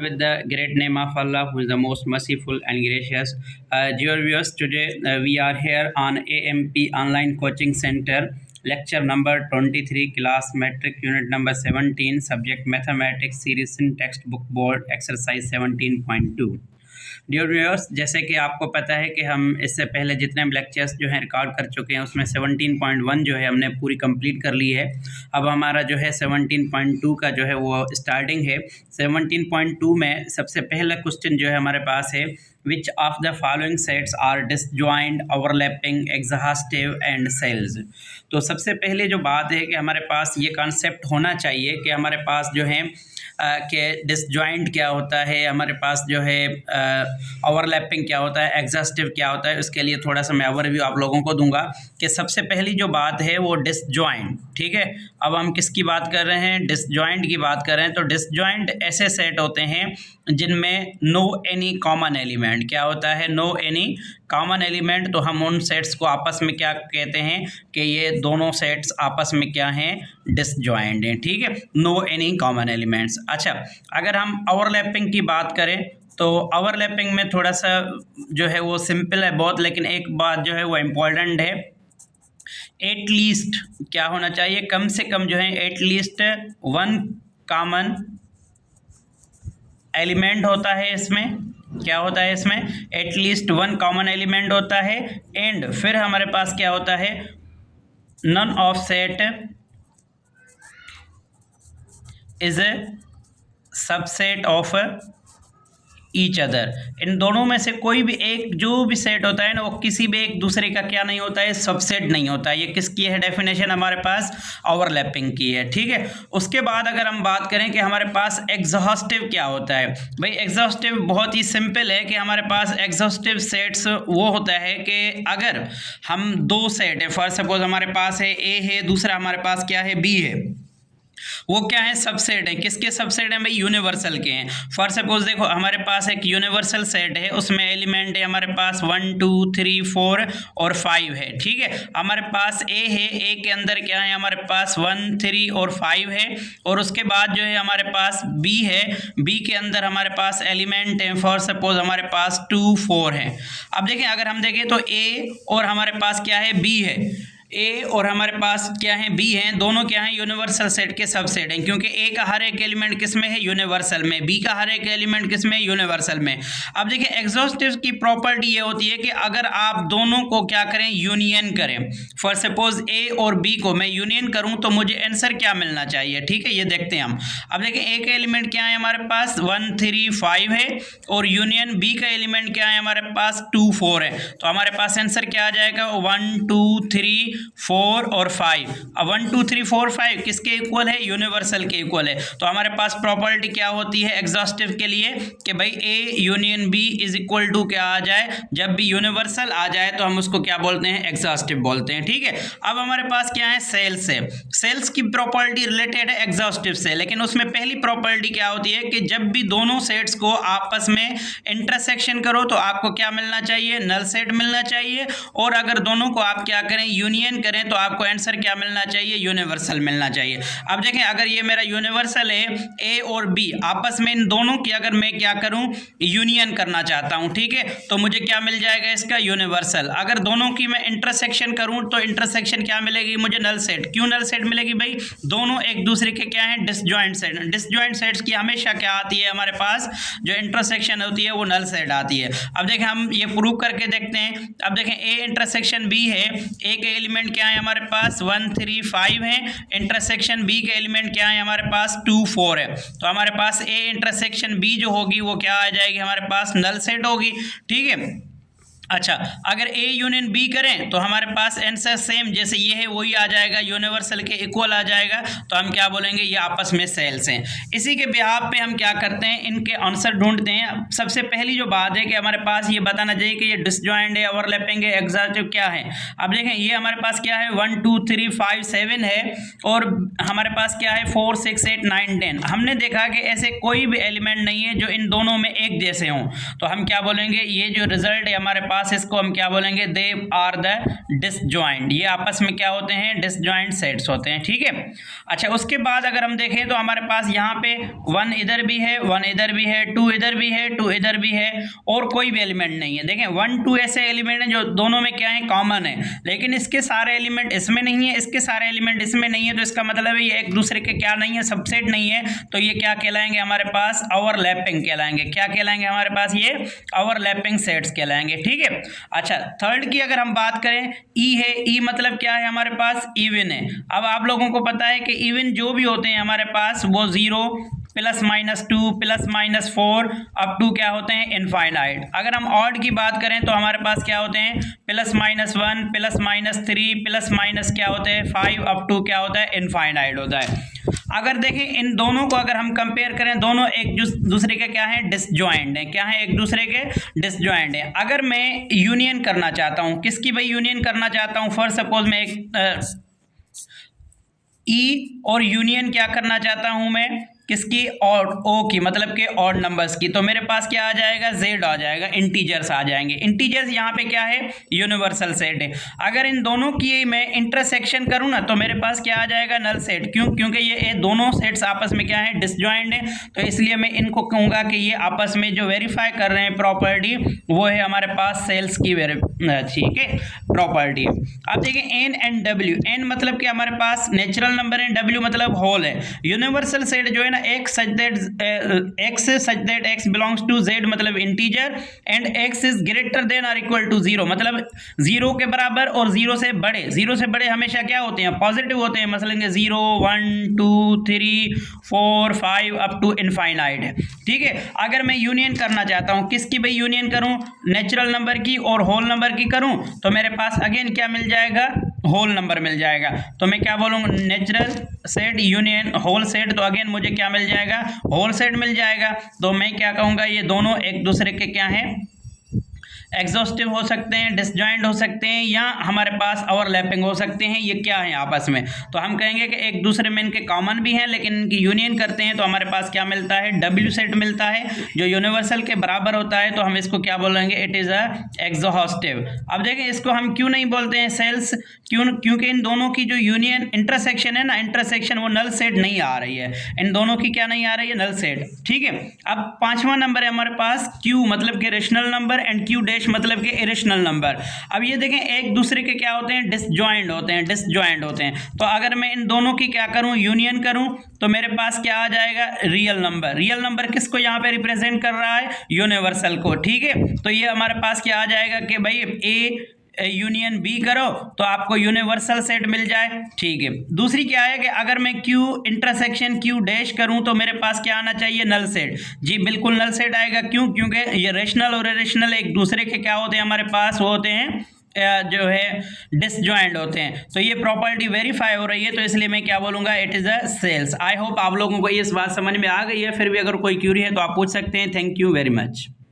with the great name of Allah, who is the most merciful and gracious. Dear viewers, today we are here on AMP Online Coaching Center, lecture number 23, class metric unit number 17, subject mathematics, series in textbook board, exercise 17.2. Dear viewers, जैसे कि आपको पता है कि हम इससे पहले जितने भी लेक्चर्स जो हैं रिकॉर्ड कर चुके हैं उसमें 17.1 जो है हमने पूरी कंप्लीट कर ली है। अब हमारा जो है 17.2 का जो है वो स्टार्टिंग है। 17.2 में सबसे पहला क्वेश्चन जो है हमारे पास है, which of the following sets are disjoint, overlapping, exhaustive and cells. तो सबसे पहले जो बात है कि हमारे पास ये कॉन्सेप्ट होना चाहिए कि हमारे पास जो है कि डिसजॉइंट क्या होता है, हमारे पास जो है ओवरलैपिंग क्या होता है, एग्जॉस्टिव क्या होता है। उसके लिए थोड़ा सा मैं ओवरव्यू आप लोगों को दूंगा कि सबसे पहली जो बात है वो डिसजॉइंट, ठीक है। अब हम किसकी बात कर रहे हैं? डिसजॉइंट की बात कर रहे हैं। तो डिसजॉइंट ऐसे सेट होते हैं जिनमें नो एनी कॉमन एलिमेंट। क्या होता है? No any common element. तो हम उन सेट्स को आपस में क्या कहते हैं कि ये दोनों सेट्स आपस में क्या हैं? डिसजॉइंट हैं, ठीक है। No any common elements. अच्छा, अगर हम ओवरलैपिंग की बात करें तो ओवरलैपिंग में थोड़ा सा जो है वो सिंपल है बहुत, लेकिन एक बात जो है वो इम्पॉर्टेंट है। एटलीस्ट क्या होना चाहिए? कम से कम जो है एटलीस्ट वन कॉमन एलिमेंट होता है इसमें। क्या होता है इसमें? एटलीस्ट वन कॉमन एलिमेंट होता है। एंड फिर हमारे पास क्या होता है? None of set is a subset of each other. इन दोनों में से कोई भी एक जो भी सेट होता है ना, वो किसी भी एक दूसरे का क्या नहीं होता है? सबसेट नहीं होता है। ये किसकी है डेफिनेशन? हमारे पास ओवरलैपिंग की है, ठीक है। उसके बाद अगर हम बात करें कि हमारे पास एग्जॉस्टिव क्या होता है, भाई एग्जॉस्टिव बहुत ही सिंपल है कि हमारे पास एग्जॉस्टिव सेट्स वो होता है कि अगर हम दो सेट है, फॉर सपोज हमारे पास है ए है, दूसरा हमारे पास क्या है? बी है। वो क्या है? सबसेट है। किसके सबसेट हैं भाई? यूनिवर्सल के हैं। फॉर सपोज देखो हमारे पास एक यूनिवर्सल सेट है, उसमें एलिमेंट है हमारे पास 1 2 3 4 और 5 है, ठीक है। हमारे पास ए है, ए के अंदर क्या है? हमारे पास 1 3 और 5 है। और उसके बाद जो है हमारे पास बी है, बी के अंदर हमारे पास एलिमेंट है, फॉर सपोज हमारे पास 2 4 है। अब देखें, अगर हम देखें तो ए और हमारे पास क्या है? बी है। ए और हमारे पास क्या है? बी हैं। दोनों क्या हैं? यूनिवर्सल सेट के सबसेट हैं, क्योंकि ए का हर एक एलिमेंट किस में है? यूनिवर्सल में। बी का हर एक एलिमेंट किस में? यूनिवर्सल में। अब देखिए, एग्जॉस्टिव की प्रॉपर्टी ये होती है कि अगर आप दोनों को क्या करें? यूनियन करें। फॉर सपोज ए और बी को मैं यूनियन करूं तो मुझे आंसर क्या मिलना चाहिए, ठीक है। ये देखते हैं हम। अब देखिए, ए का एलिमेंट क्या है हमारे पास? 1 3 5 है। और यूनियन बी का एलिमेंट क्या है हमारे पास? 2 4 है। तो हमारे पास आंसर क्या आ जाएगा? 1 2 3 4 और 5। अब 1 2 3 4 5 किसके इक्वल है? यूनिवर्सल के इक्वल है। तो हमारे पास प्रॉपर्टी क्या होती है एग्जॉस्टिव के लिए कि भाई A union B is equal to क्या आ जाए? जब भी यूनिवर्सल आ जाए तो हम उसको क्या बोलते हैं? एग्जॉस्टिव बोलते हैं, ठीक है। अब हमारे पास क्या है? सेल्स है। सेल्स की प्रॉपर्टी रिलेटेड है एग्जॉस्टिव से, लेकिन उसमें पहली प्रॉपर्टी क्या होती है कि जब भी दोनों सेट्स को आपस में इंटरसेक्शन करो तो आपको क्या मिलना चाहिए? नल सेट मिलना चाहिए। और अगर दोनों को आप क्या करें? यूनियन करें तो आपको आंसर क्या मिलना चाहिए? यूनिवर्सल मिलना चाहिए। अब देखें, अगर ये मेरा यूनिवर्सल है ए और बी, आपस में इन दोनों की अगर मैं क्या करूं? यूनियन करना चाहता हूं, ठीक है, तो मुझे क्या मिल जाएगा? इसका यूनिवर्सल। अगर दोनों की मैं इंटरसेक्शन करूं तो इंटरसेक्शन क्या मिलेगी मुझे? Null set. क्यों नल सेट मिलेगी भाई? दोनों एक दूसरे के क्या है? Disjoint set. डिसजॉइंट सेट्स की हमेशा क्या आती है हमारे पास? जो इंटरसेक्शन होती है वो नल सेट आती है। अब देखें, हम ये प्रूव करके देखते हैं। अब देखें, ए इंटरसेक्शन बी है, ए के एलिमेंट क्या है हमारे पास? 1 3 5 है। इंटरसेक्शन बी के एलिमेंट क्या है हमारे पास? 2 4 है। तो हमारे पास ए इंटरसेक्शन बी जो होगी वो क्या आ जाएगी हमारे पास? नल सेट होगी, ठीक है। अच्छा, अगर ए यूनियन बी करें तो हमारे पास आंसर सेम जैसे ये है वही आ जाएगा, यूनिवर्सल के इक्वल आ जाएगा। तो हम क्या बोलेंगे? ये आपस में सेल्स हैं। इसी के बिहाफ पे हम क्या करते हैं? इनके आंसर ढूंढते हैं। सबसे पहली जो बात है कि हमारे पास ये बताना चाहिए कि ये डिसजॉइंट है, ओवरलैपिंग है, एग्जॉस्टिव क्या है। अब देखें, ये हमारे पास क्या है? 1 2 3 5 7 है। और हमारे पास क्या है? 4 6 8 9 10। हमने देखा कि ऐसे कोई भी एलिमेंट नहीं है जो इन दोनों में एक जैसे हों। तो हम क्या बोलेंगे? ये जो रिजल्ट है हमारे पास इसको हम क्या बोलेंगे, दे आर द डिसजॉइंट, ये आपस में क्या होते हैं, डिसजॉइंट सेट्स होते हैं, ठीक है। अच्छा, उसके बाद अगर हम देखें तो हमारे पास यहाँ पे 1 इधर भी है, 1 इधर भी है, 2 इधर भी है, 2 इधर भी है, और कोई भी एलिमेंट नहीं है। देखें 1 2 ऐसे एलिमेंट हैं जो दोनों में क्या है, कॉमन है, लेकिन इसके सारे एलिमेंट इसमें नहीं है, इसके सारे एलिमेंट इसमें नहीं है, तो इसका मतलब है ये एक दूसरे के क्या नहीं है, सबसेट नहीं है। तो ये क्या कहलाएंगे हमारे पास, ओवरलैपिंग कहलाएंगे। क्या कहलाएंगे हमारे पास, ये ओवरलैपिंग सेट्स कहलाएंगे, ठीक है। अच्छा, थर्ड की अगर हम बात करें, ई है, ई मतलब क्या है हमारे पास, इवन है। अब आप लोगों को पता है कि इवन जो भी होते हैं हमारे पास वो 0 +-2 +-4 अप टू क्या होते हैं, इनफाइनाइट। अगर हम ऑड की बात करें तो हमारे पास क्या होते हैं, +-1 +-3 + क्या होते हैं 5 अप टू क्या होता है, इनफाइनाइट होता है। अगर देखें इन दोनों को अगर हम कंपेयर करें, दोनों एक दूसरे के क्या है, डिसजॉइंट है। क्या है, एक दूसरे के डिसजॉइंट है। अगर मैं यूनियन करना चाहता हूं, किसकी भाई यूनियन करना चाहता हूं, फॉर सपोज मैं एक ई और यूनियन क्या करना चाहता हूं मैं, किसकी, और ओ की, मतलब के ऑड नंबर्स की, तो मेरे पास क्या आ जाएगा, जेड आ जाएगा, इंटीजर्स आ जाएंगे। इंटीजर्स यहाँ पे क्या है, यूनिवर्सल सेट है। अगर इन दोनों की मैं इंटरसेक्शन करूँ ना तो मेरे पास क्या आ जाएगा, नल सेट। क्यों, क्योंकि ये दोनों सेट्स आपस में क्या है, डिसजॉइंट है, तो इसलिए मैं इनको कहूँगा कि ये आपस में जो वेरीफाई कर रहे हैं प्रॉपर्टी, वो है हमारे पास सेल्स की ठीक है प्रॉपर्टी। अब देखिए एन एंड डब्ल्यू, एन मतलब कि हमारे पास नेचुरल नंबर है, डब्ल्यू मतलब होल है। यूनिवर्सल सेट जो है x such that x belongs to z मतलब integer, and x is greater than or equal to 0 मतलब 0 के बराबर और 0 से बड़े। 0 से बड़े हमेशा क्या होते हैं, पॉजिटिव होते हैं, मसलन के 0 1 2 3 4 5 अप टू इनफाइनाइट है, ठीक है। अगर मैं यूनियन करना चाहता हूं, किसकी भाई यूनियन करूं, नेचुरल नंबर की और होल नंबर की करूं, तो मेरे पास अगेन क्या मिल जाएगा, होल नंबर मिल जाएगा। तो मैं क्या बोलूँगा, natural set union whole set, तो अगेन मुझे क्या मिल जाएगा, होल सेट मिल जाएगा। तो मैं क्या कहूँगा, ये दोनों एक दूसरे के क्या हैं, एग्जॉस्टिव हो सकते हैं, डिसजॉइंट हो सकते हैं, या हमारे पास ओवरलैपिंग हो सकते हैं। ये क्या है आपस में, तो हम कहेंगे कि एक दूसरे में इनके कॉमन भी हैं, लेकिन इनकी यूनियन करते हैं तो हमारे पास क्या मिलता है, डब्ल्यू सेट मिलता है, जो यूनिवर्सल के बराबर होता है। तो हम इसको क्या बोलेंगे, इट इज़ अ एग्जॉस्टिव। अब देखें इसको हम क्यों नहीं बोलते हैं सेल्स, क्योंकि इन दोनों की जो यूनियन इंटरसेक्शन है ना, इंटरसेक्शन वो नल सेट नहीं आ रही है, इन दोनों की क्या नहीं आ रही है, नल सेट, ठीक है। अब पांचवा नंबर है हमारे पास क्यू मतलब के rational number, and Q dash मतलब के इरेशनल नंबर। अब ये देखें एक दूसरे के क्या होते हैं, डिसजॉइंट होते हैं, डिसजॉइंट होते हैं। तो अगर मैं इन दोनों की क्या करूं, यूनियन करूं, तो मेरे पास क्या आ जाएगा, रियल नंबर। रियल नंबर किसको यहाँ पे रिप्रेजेंट कर रहा है, यूनिवर्सल को, ठीक है। तो ये हमारे पास क्या आ जाएगा कि भाई ए यूनियन बी करो तो आपको यूनिवर्सल सेट मिल जाए, ठीक है। दूसरी क्या है कि अगर मैं क्यू इंटरसेक्शन क्यू डैश करूं तो मेरे पास क्या आना चाहिए, नल सेट। जी बिल्कुल नल सेट आएगा, क्यों, क्योंकि ये रेशनल और इरेशनल एक दूसरे के क्या होते हैं हमारे पास, वो होते हैं जो है डिसजॉइंट होते हैं। तो ये प्रॉपर्टी वेरीफाई हो रही है, तो इसलिए मैं क्या बोलूँगा, it is a cells. I hope आप लोगों को ये बात समझ में आ गई है। फिर भी अगर कोई क्यूरी है तो आप पूछ सकते हैं। Thank you very much.